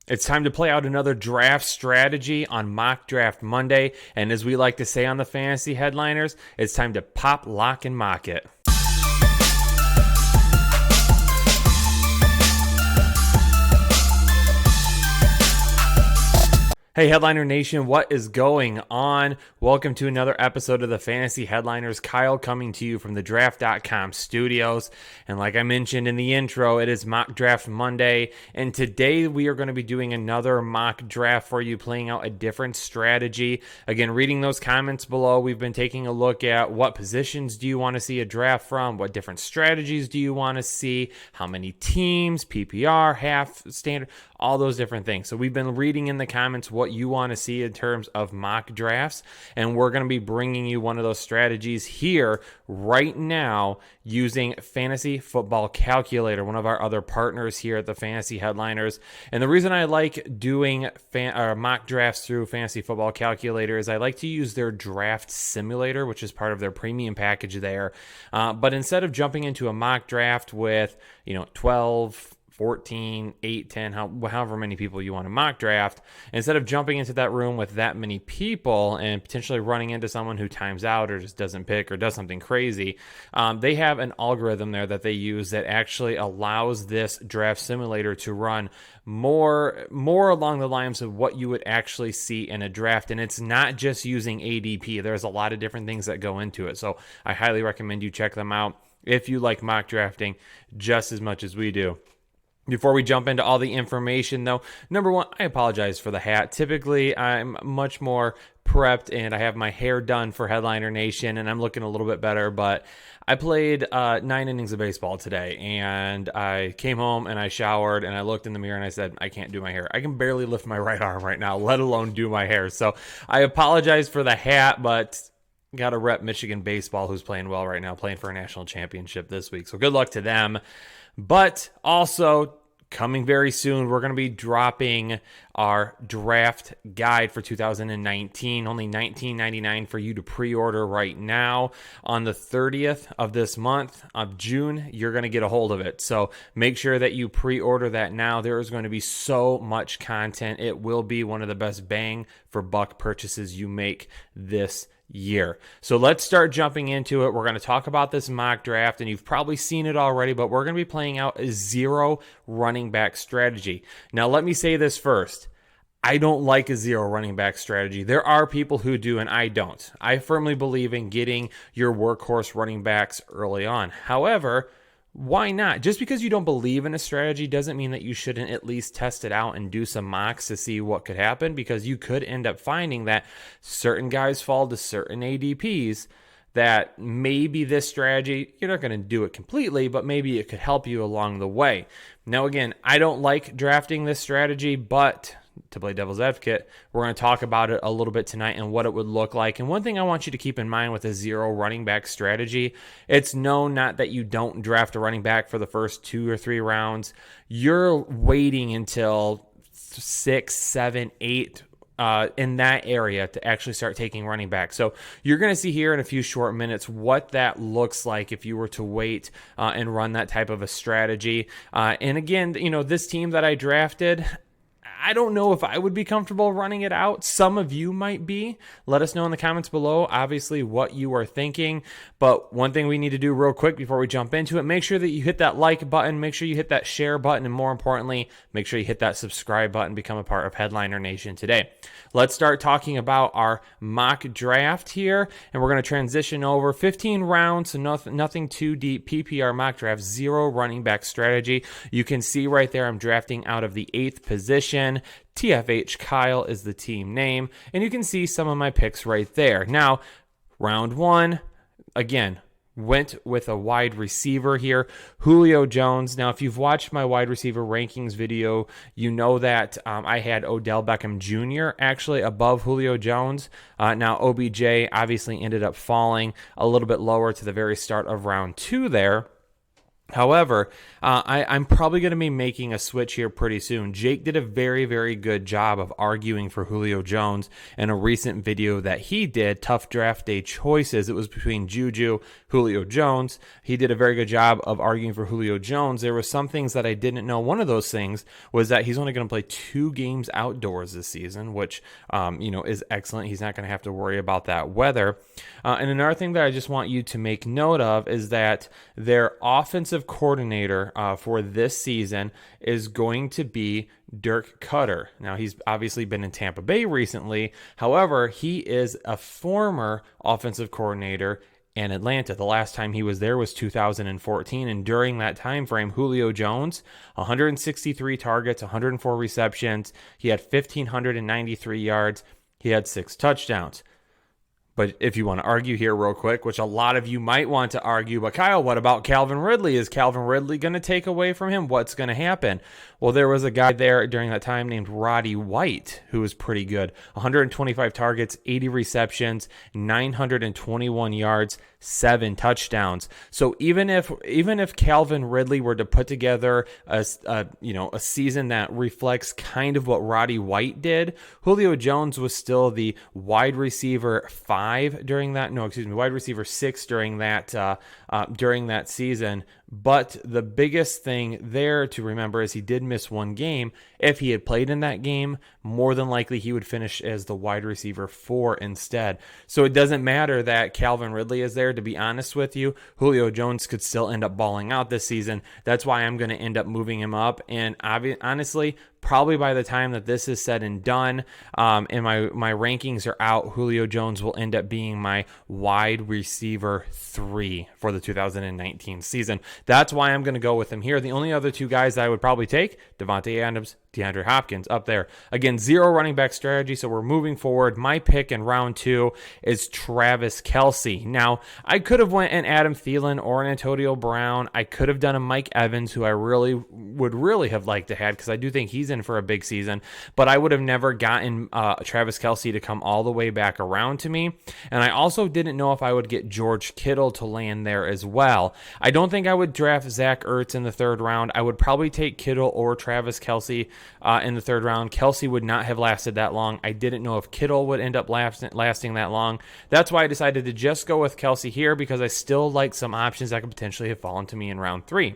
It's time to play out another draft strategy on Mock Draft Monday. And as we like to say on the Fantasy Headliners, it's time to pop, lock, and mock it. Hey Headliner Nation, what is going on? Welcome to another episode of the Fantasy Headliners. Kyle coming to you from the Draft.com studios. And like I mentioned in the intro, it is Mock Draft Monday. And today we are going to be doing another mock draft for you, playing out a different strategy. Again, reading those comments below, we've been taking a look at what positions do you want to see a draft from? What different strategies do you want to see? How many teams, PPR, half, standard, all those different things. So we've been reading in the comments what you want to see in terms of mock drafts, and we're going to be bringing you one of those strategies here right now using Fantasy Football Calculator, one of our other partners here at the Fantasy Headliners. And the reason I like doing mock drafts through Fantasy Football Calculator is I like to use their draft simulator, which is part of their premium package there. But instead of jumping into a mock draft with 12, 14, 8, 10, however many people you want to mock draft, instead of jumping into that room with that many people and potentially running into someone who times out or just doesn't pick or does something crazy, they have an algorithm there that they use that actually allows this draft simulator to run more along the lines of what you would actually see in a draft. And it's not just using ADP. There's a lot of different things that go into it. So I highly recommend you check them out if you like mock drafting just as much as we do. Before we jump into all the information, though, number one, I apologize for the hat. Typically, I'm much more prepped and I have my hair done for Headliner Nation and I'm looking a little bit better, but I played 9 innings of baseball today and I came home and I showered and I looked in the mirror and I said, I can't do my hair. I can barely lift my right arm right now, let alone do my hair. So I apologize for the hat, but got to rep Michigan baseball, who's playing well right now, playing for a national championship this week. So good luck to them. But also, coming very soon, we're going to be dropping our draft guide for 2019. Only $19.99 for you to pre-order right now. On the 30th of this month of June, you're going to get a hold of it. So make sure that you pre-order that now. There is going to be so much content. It will be one of the best bang for buck purchases you make this year. So let's start jumping into it. We're going to talk about this mock draft, and you've probably seen it already, but we're going to be playing out a zero running back strategy. Now, let me say this first. I don't like a zero running back strategy. There are people who do, and I don't. I firmly believe in getting your workhorse running backs early on. However, why not? Just because you don't believe in a strategy doesn't mean that you shouldn't at least test it out and do some mocks to see what could happen, because you could end up finding that certain guys fall to certain ADPs that maybe this strategy, you're not going to do it completely, but maybe it could help you along the way. Now, again, I don't like drafting this strategy, but to play devil's advocate, we're going to talk about it a little bit tonight and what it would look like. And one thing I want you to keep in mind with a zero running back strategy, it's known not that you don't draft a running back for the first 2 or 3 rounds. You're waiting until 6, 7, 8 in that area to actually start taking running back. So you're going to see here in a few short minutes what that looks like if you were to wait and run that type of a strategy. And again, this team that I drafted, I don't know if I would be comfortable running it out. Some of you might be. Let us know in the comments below, obviously, what you are thinking. But one thing we need to do real quick before we jump into it, make sure that you hit that like button, make sure you hit that share button, and more importantly, make sure you hit that subscribe button, become a part of Headliner Nation today. Let's start talking about our mock draft here, and we're going to transition over 15 rounds, so nothing too deep. PPR mock draft, zero running back strategy. You can see right there I'm drafting out of the 8th position. TFH Kyle is the team name, and you can see some of my picks right there. Now, round 1, again, went with a wide receiver here, Julio Jones. Now, if you've watched my wide receiver rankings video, you know that I had Odell Beckham Jr. actually above Julio Jones. Now, OBJ obviously ended up falling a little bit lower to the very start of round 2 there. However, I'm probably going to be making a switch here pretty soon. Jake did a very, very good job of arguing for Julio Jones in a recent video that he did, Tough Draft Day Choices. It was between Juju, Julio Jones. He did a very good job of arguing for Julio Jones. There were some things that I didn't know. One of those things was that he's only going to play 2 games outdoors this season, which, is excellent. He's not going to have to worry about that weather. And another thing that I just want you to make note of is that their offensive coordinator for this season is going to be Dirk Cutter. Now, he's obviously been in Tampa Bay recently. However, he is a former offensive coordinator in Atlanta. The last time he was there was 2014, and during that time frame, Julio Jones, 163 targets, 104 receptions. He had 1,593 yards. He had 6 touchdowns. But if you want to argue here real quick, which a lot of you might want to argue, but Kyle, what about Calvin Ridley? Is Calvin Ridley going to take away from him? What's going to happen? Well, there was a guy there during that time named Roddy White who was pretty good. 125 targets, 80 receptions, 921 yards, 7 touchdowns. So even if Calvin Ridley were to put together a season that reflects kind of what Roddy White did, Julio Jones was still the wide receiver 5 during that. No, excuse me, wide receiver 6 during that season. But the biggest thing there to remember is he did miss 1 game. If he had played in that game, more than likely he would finish as the wide receiver 4 instead. So it doesn't matter that Calvin Ridley is there. To be honest with you, Julio Jones could still end up balling out this season. That's why I'm going to end up moving him up. And honestly, probably by the time that this is said and done, and my rankings are out, Julio Jones will end up being my wide receiver 3 for the 2019 season. That's why I'm going to go with him here. The only other 2 guys that I would probably take, Devontae Adams, DeAndre Hopkins up there. Again, 0 running back strategy, so we're moving forward. My pick in round 2 is Travis Kelce. Now, I could have went an Adam Thielen or an Antonio Brown. I could have done a Mike Evans, who I would really have liked to have, because I do think he's in for a big season, but I would have never gotten Travis Kelce to come all the way back around to me. And I also didn't know if I would get George Kittle to land there as well. I don't think I would draft Zach Ertz in the 3rd round. I would probably take Kittle or Travis Kelce in the 3rd round. Kelce would not have lasted that long. I didn't know if Kittle would end up lasting that long. That's why I decided to just go with Kelce here, because I still like some options that could potentially have fallen to me in round 3.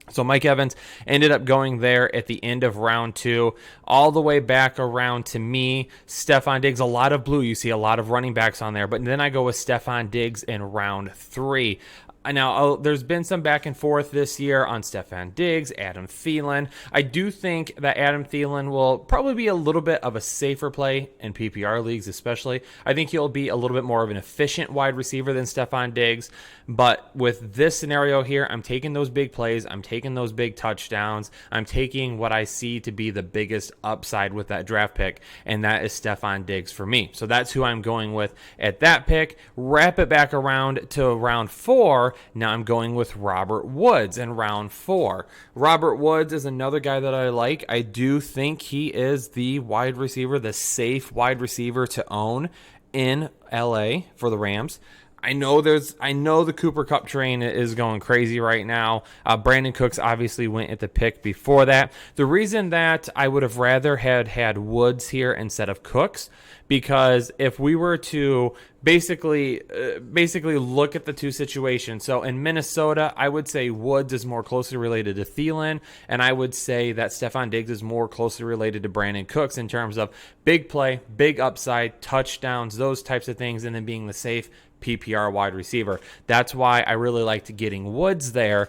So Mike Evans ended up going there at the end of round 2, all the way back around to me. Stephon Diggs, a lot of blue. You see a lot of running backs on there, but then I go with Stephon Diggs in round 3. Now, there's been some back and forth this year on Stephon Diggs, Adam Thielen. I do think that Adam Thielen will probably be a little bit of a safer play in PPR leagues especially. I think he'll be a little bit more of an efficient wide receiver than Stephon Diggs. But with this scenario here, I'm taking those big plays. I'm taking those big touchdowns. I'm taking what I see to be the biggest upside with that draft pick, and that is Stephon Diggs for me. So that's who I'm going with at that pick. Wrap it back around to round 4. Now I'm going with Robert Woods in round 4. Robert Woods is another guy that I like. I do think he is the wide receiver, the safe wide receiver to own in LA for the Rams. I know the Cooper Kupp train is going crazy right now. Brandon Cooks obviously went at the pick before that. The reason that I would have rather had Woods here instead of Cooks, because if we were to basically look at the 2 situations. So in Minnesota, I would say Woods is more closely related to Thielen, and I would say that Stephon Diggs is more closely related to Brandon Cooks in terms of big play, big upside, touchdowns, those types of things, and then being the safe PPR wide receiver. That's why I really liked getting Woods there,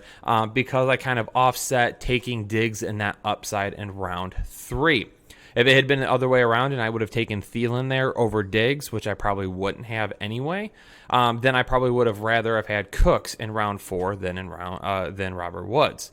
because I kind of offset taking Diggs in that upside in round 3. If it had been the other way around and I would have taken Thielen there over Diggs, which I probably wouldn't have anyway, then I probably would have rather have had Cooks in round 4 than Robert Woods.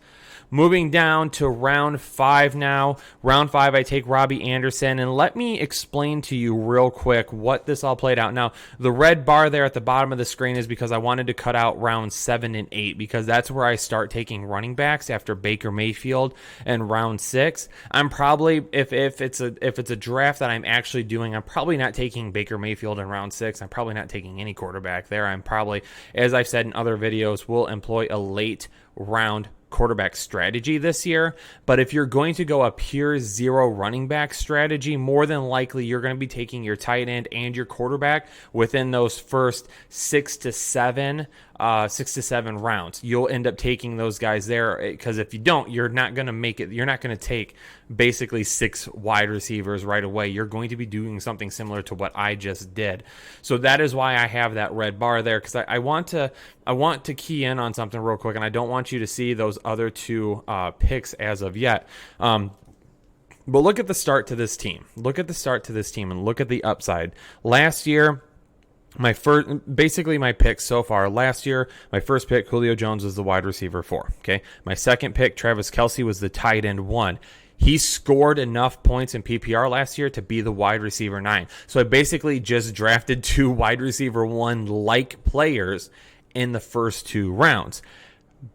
Moving down to round 5 now. Round 5, I take Robbie Anderson, and let me explain to you real quick what this all played out. Now, the red bar there at the bottom of the screen is because I wanted to cut out round 7 and 8, because that's where I start taking running backs after Baker Mayfield in round 6. I'm probably, if it's a draft that I'm actually doing, I'm probably not taking Baker Mayfield in round 6. I'm probably not taking any quarterback there. I'm probably, as I've said in other videos, will employ a late round quarterback strategy this year. But if you're going to go a pure zero running back strategy, more than likely you're going to be taking your tight end and your quarterback within those first 6 to 7 rounds. You'll end up taking those guys there, because if you don't, you're not going to make it. You're not going to take basically 6 wide receivers right away. You're going to be doing something similar to what I just did. So that is why I have that red bar there, because I want to key in on something real quick, and I don't want you to see those other 2 picks as of yet. But look at the start to this team. Look at the start to this team and look at the upside. Last year, my picks so far. Last year, my first pick, Julio Jones, was the wide receiver 4. Okay. My second pick, Travis Kelce, was the tight end 1. He scored enough points in PPR last year to be the wide receiver 9. So I basically just drafted 2 wide receiver 1 like players in the first 2 rounds.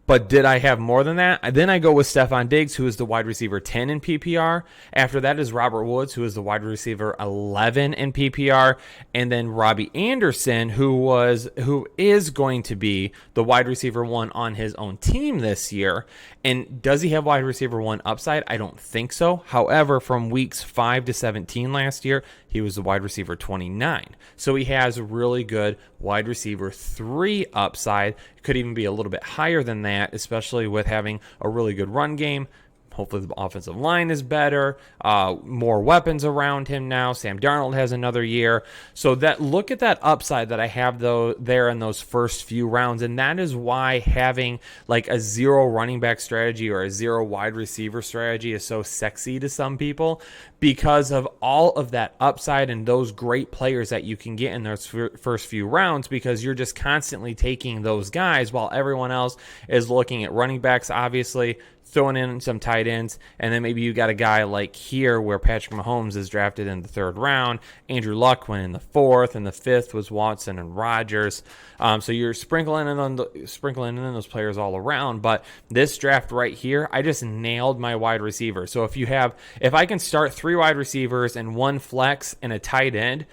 But did I have more than that? Then I go with Stephon Diggs, who is the wide receiver 10 in PPR. After that is Robert Woods, who is the wide receiver 11 in PPR. And then Robbie Anderson, who is going to be the wide receiver 1 on his own team this year. And does he have wide receiver 1 upside? I don't think so. However, from weeks 5 to 17 last year, he was the wide receiver 29. So he has really good wide receiver 3 upside. Could even be a little bit higher than that, especially with having a really good run game. Hopefully the offensive line is better, more weapons around him now. Sam Darnold has another year. So that, look at that upside that I have there in those first few rounds. And that is why having like a 0 running back strategy or a 0 wide receiver strategy is so sexy to some people, because of all of that upside and those great players that you can get in those first few rounds, because you're just constantly taking those guys while everyone else is looking at running backs, obviously, throwing in some tight ends, and then maybe you got a guy like here where Patrick Mahomes is drafted in the 3rd round, Andrew Luck went in the 4th, and the 5th was Watson and Rodgers. So you're sprinkling in those players all around. But this draft right here, I just nailed my wide receiver. So if I can start 3 wide receivers and 1 flex and a tight end,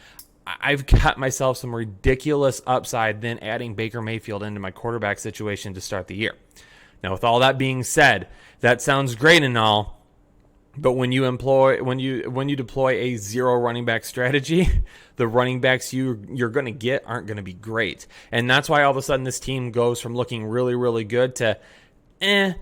I've got myself some ridiculous upside then adding Baker Mayfield into my quarterback situation to start the year. Now, with all that being said, that sounds great and all, but when you deploy a 0 running back strategy, the running backs you're going to get aren't going to be great. And that's why all of a sudden this team goes from looking really, really good to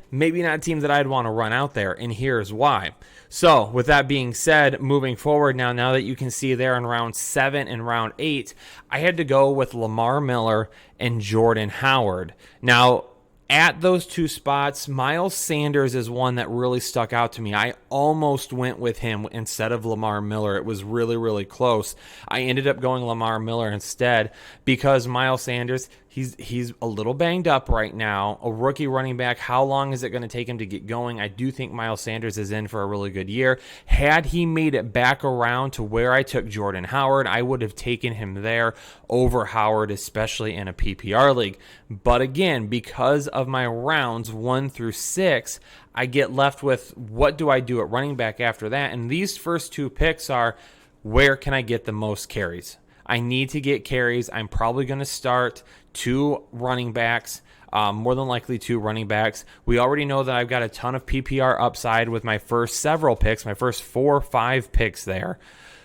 maybe not a team that I'd want to run out there, and here's why. So, with that being said, moving forward now that you can see there in round 7 and round 8, I had to go with Lamar Miller and Jordan Howard. Now, at those 2 spots, Miles Sanders is one that really stuck out to me. I almost went with him instead of Lamar Miller. It was really, really close. I ended up going Lamar Miller instead because Miles Sanders, he's a little banged up right now. A rookie running back, how long is it going to take him to get going? I do think Miles Sanders is in for a really good year. Had he made it back around to where I took Jordan Howard, I would have taken him there over Howard, especially in a PPR league. But again, because of my rounds 1 through 6, I get left with what do I do at running back after that? And these first 2 picks are, where can I get the most carries? I need to get carries. I'm probably going to start 2 running backs, more than likely 2 running backs. We already know that I've got a ton of PPR upside with my first several picks, my first 4 or 5 picks there.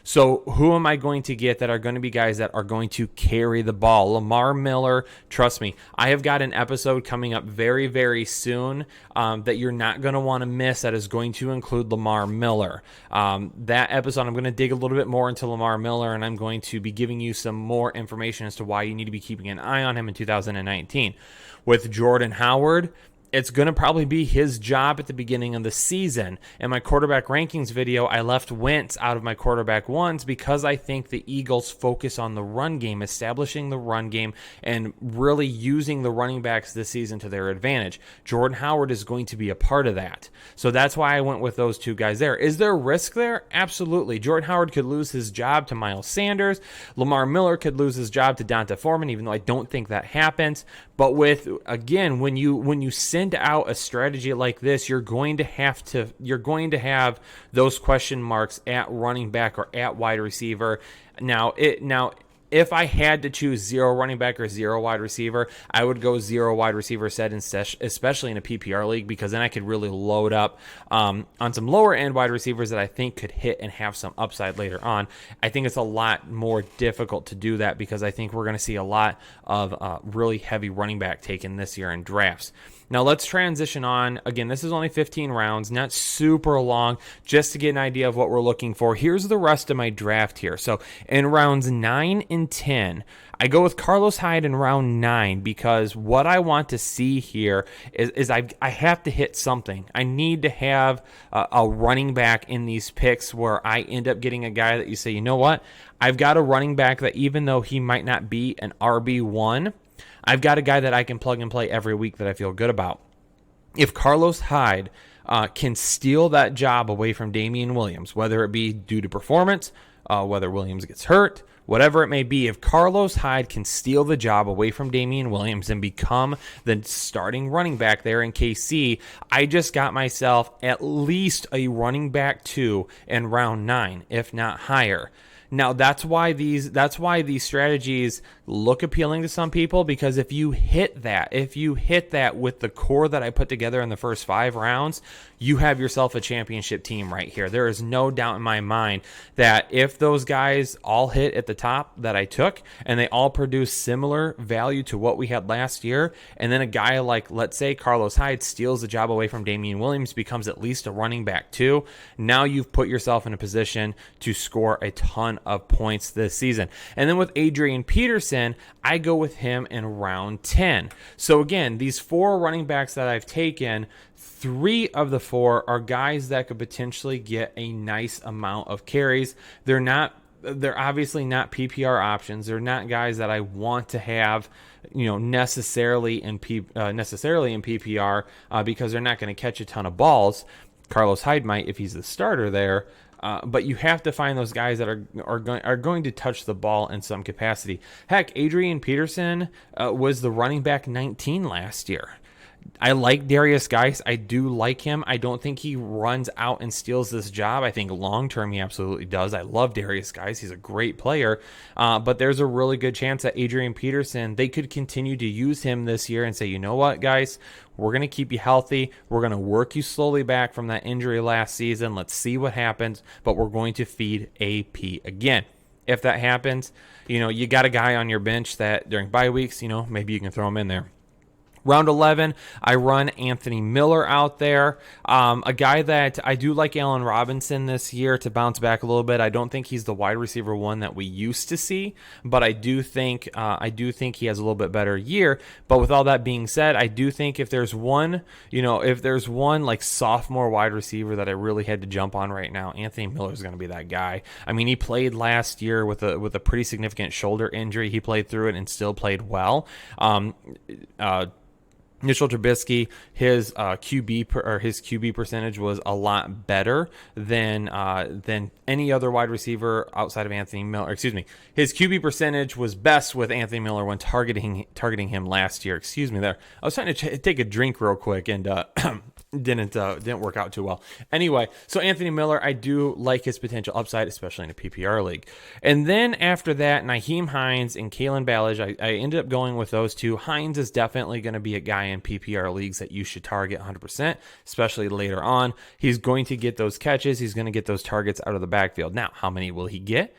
So who am I going to get that are going to be guys that are going to carry the ball? Lamar Miller, trust me, I have got an episode coming up very, very soon that you're not going to want to miss that is going to include Lamar Miller. That episode, I'm going to dig a little bit more into Lamar Miller, and I'm going to be giving you some more information as to why you need to be keeping an eye on him in 2019. With Jordan Howard, it's going to probably be his job at the beginning of the season. In my quarterback rankings video, I left Wentz out of my quarterback ones because I think the Eagles focus on the run game, establishing the run game, and really using the running backs this season to their advantage. Jordan Howard is going to be a part of that. So that's why I went with those 2 guys there. Is there risk there? Absolutely. Jordan Howard could lose his job to Miles Sanders. Lamar Miller could lose his job to Donta Foreman, even though I don't think that happens. But when you send out a strategy like this, you're going to have those question marks at running back or at wide receiver. Now If I had to choose 0 running back or 0 wide receiver, I would go 0 wide receiver set instead, especially in a PPR league, because then I could really load up on some lower end wide receivers that I think could hit and have some upside later on. I think it's a lot more difficult to do that because I think we're going to see a lot of really heavy running back taken this year in drafts. Now let's transition on. Again, this is only 15 rounds, not super long, just to get an idea of what we're looking for. Here's the rest of my draft here. So in rounds 9 and 10, I go with Carlos Hyde in round 9 because what I want to see here is I have to hit something. I need to have a running back in these picks where I end up getting a guy that you say, you know what, I've got a running back that even though he might not be an RB1, I've got a guy that I can plug and play every week that I feel good about. If Carlos Hyde can steal that job away from Damian Williams, whether it be due to performance, whether Williams gets hurt, whatever it may be, if Carlos Hyde can steal the job away from Damian Williams and become the starting running back there in KC, I just got myself at least a running back 2 in round 9, if not higher. Now that's why these strategies look appealing to some people, because if you hit that with the core that I put together in the first 5 rounds, you have yourself a championship team right here. There is no doubt in my mind that if those guys all hit at the top that I took and they all produce similar value to what we had last year, and then a guy like, let's say, Carlos Hyde steals the job away from Damian Williams, becomes at least a running back 2, now you've put yourself in a position to score a ton of points this season. And then with Adrian Peterson, I go with him in round 10. So again, these 4 running backs that I've taken, 3 of the 4 are guys that could potentially get a nice amount of carries. They're obviously not PPR options. They're not guys that I want to have, necessarily in PPR because they're not going to catch a ton of balls. Carlos Hyde might if he's the starter there. But you have to find those guys that are going to touch the ball in some capacity. Heck, Adrian Peterson was the running back 19 last year. I like Darius Geis. I do like him. I don't think he runs out and steals this job. I think long-term he absolutely does. I love Darius Geis. He's a great player. But there's a really good chance that Adrian Peterson, they could continue to use him this year and say, you know what, guys, we're going to keep you healthy. We're going to work you slowly back from that injury last season. Let's see what happens. But we're going to feed AP again. If that happens, you got a guy on your bench that during bye weeks, maybe you can throw him in there. Round 11, I run Anthony Miller out there, a guy that I do like Allen Robinson this year to bounce back a little bit. I don't think he's the wide receiver 1 that we used to see, but I do think he has a little bit better year. But with all that being said, I do think if there's one like sophomore wide receiver that I really had to jump on right now, Anthony Miller is going to be that guy. I mean, he played last year with a pretty significant shoulder injury. He played through it and still played well. Mitchell Trubisky, his QB percentage was a lot better than any other wide receiver outside of Anthony Miller. Excuse me, his QB percentage was best with Anthony Miller when targeting him last year. Excuse me, there. I was trying to take a drink real quick and didn't work out too well. Anyway, so Anthony Miller, I do like his potential upside, especially in a PPR league. And then after that, Nyheim Hines and Kalen Ballage, I ended up going with those 2. Hines is definitely going to be a guy in PPR leagues that you should target 100%, especially later on. He's going to get those catches. He's going to get those targets out of the backfield. Now, how many will he get?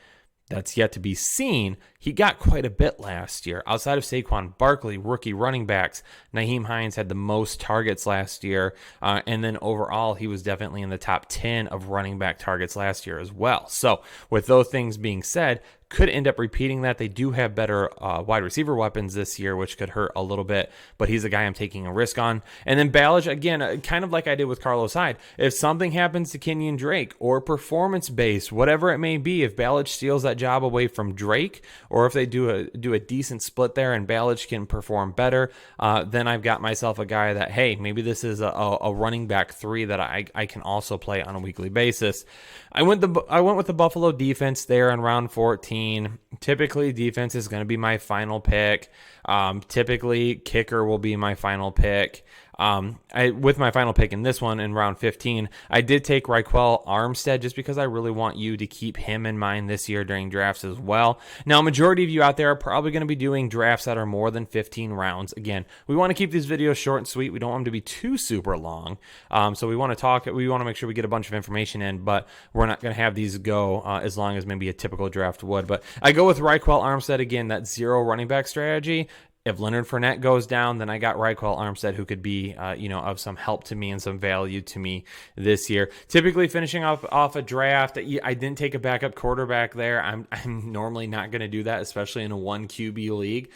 That's yet to be seen. He got quite a bit last year. Outside of Saquon Barkley, rookie running backs, Nyheim Hines had the most targets last year. And then overall, he was definitely in the top 10 of running back targets last year as well. So with those things being said, could end up repeating that. They do have better wide receiver weapons this year, which could hurt a little bit, but he's a guy I'm taking a risk on. And then Ballage, again, kind of like I did with Carlos Hyde. If something happens to Kenyon Drake or performance-based, whatever it may be, if Ballage steals that job away from Drake, or if they do a decent split there and Ballage can perform better, then I've got myself a guy that, hey, maybe this is a running back 3 that I can also play on a weekly basis. I went with the Buffalo defense there in round 14. Typically, defense is going to be my final pick. Typically, kicker will be my final pick. With my final pick in this one in round 15, I did take Raquel Armstead just because I really want you to keep him in mind this year during drafts as well. Now, a majority of you out there are probably going to be doing drafts that are more than 15 rounds. Again, we want to keep these videos short and sweet. We don't want them to be too super long. So we want to make sure we get a bunch of information in, but we're not going to have these go as long as maybe a typical draft would. But I go with Raquel Armstead again, that zero running back strategy. If Leonard Fournette goes down, then I got Raquel Armstead, who could be, of some help to me and some value to me this year. Typically, finishing off a draft, I didn't take a backup quarterback there. I'm normally not going to do that, especially in a 1 QB league.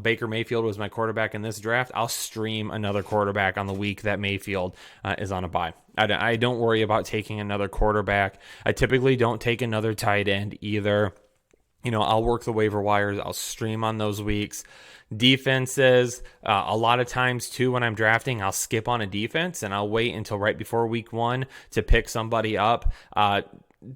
Baker Mayfield was my quarterback in this draft. I'll stream another quarterback on the week that Mayfield is on a bye. I don't worry about taking another quarterback. I typically don't take another tight end either. I'll work the waiver wires. I'll stream on those weeks. Defenses, a lot of times too, when I'm drafting, I'll skip on a defense and I'll wait until right before week 1 to pick somebody up.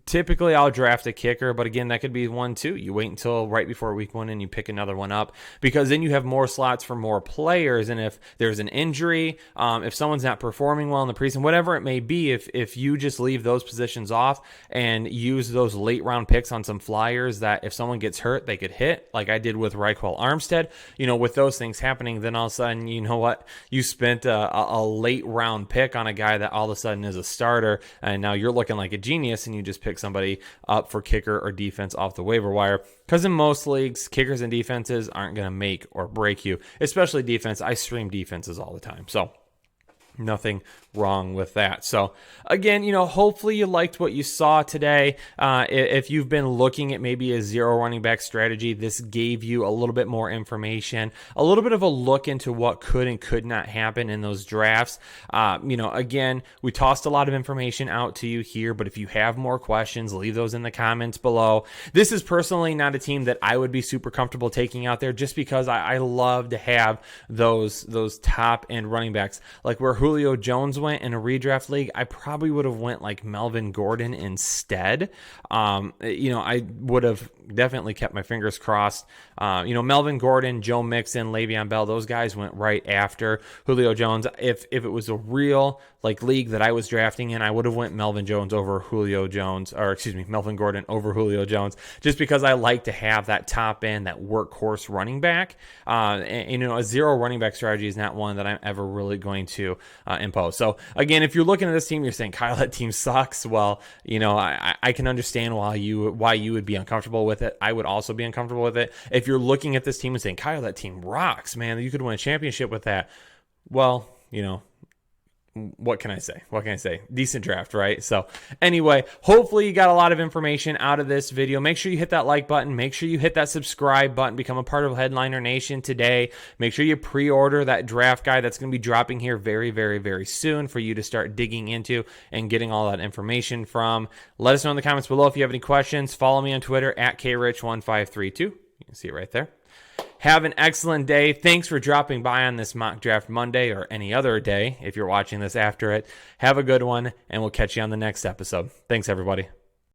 Typically, I'll draft a kicker, but again, that could be one too. You wait until right before week 1 and you pick another one up, because then you have more slots for more players. And if there's an injury, if someone's not performing well in the preseason, whatever it may be, if you just leave those positions off and use those late round picks on some flyers that if someone gets hurt, they could hit, like I did with Raquel Armstead, with those things happening, then all of a sudden, you spent a late round pick on a guy that all of a sudden is a starter, and now you're looking like a genius and you just pick somebody up for kicker or defense off the waiver wire. Because in most leagues, kickers and defenses aren't going to make or break you, especially defense. I stream defenses all the time. So nothing wrong with that. So again, hopefully you liked what you saw today. If you've been looking at maybe a zero running back strategy, this gave you a little bit more information, a little bit of a look into what could and could not happen in those drafts. Again, we tossed a lot of information out to you here, but if you have more questions, leave those in the comments below. This is personally not a team that I would be super comfortable taking out there, just because I love to have those top end running backs, like where Julio Jones went in a redraft league. I probably would have went like Melvin Gordon instead. I would have definitely kept my fingers crossed. Melvin Gordon, Joe Mixon, Le'Veon Bell, those guys went right after Julio Jones. If it was a real league that I was drafting in, I would have went Melvin Gordon over Julio Jones, just because I like to have that top end, that workhorse running back. A zero running back strategy is not one that I'm ever really going to impose. So again, if you're looking at this team, you're saying, Kyle, that team sucks. Well, I can understand why you would be uncomfortable with it. I would also be uncomfortable with it. If you're looking at this team and saying, Kyle, that team rocks, man, you could win a championship with that. Well, what can I say? Decent draft, right? So anyway, hopefully you got a lot of information out of this video. Make sure you hit that like button. Make sure you hit that subscribe button. Become a part of Headliner Nation today. Make sure you pre-order that draft guide that's going to be dropping here very, very, very soon for you to start digging into and getting all that information from. Let us know in the comments below if you have any questions. Follow me on Twitter at krich1532. You can see it right there. Have an excellent day. Thanks for dropping by on this Mock Draft Monday, or any other day if you're watching this after it. Have a good one, and we'll catch you on the next episode. Thanks, everybody.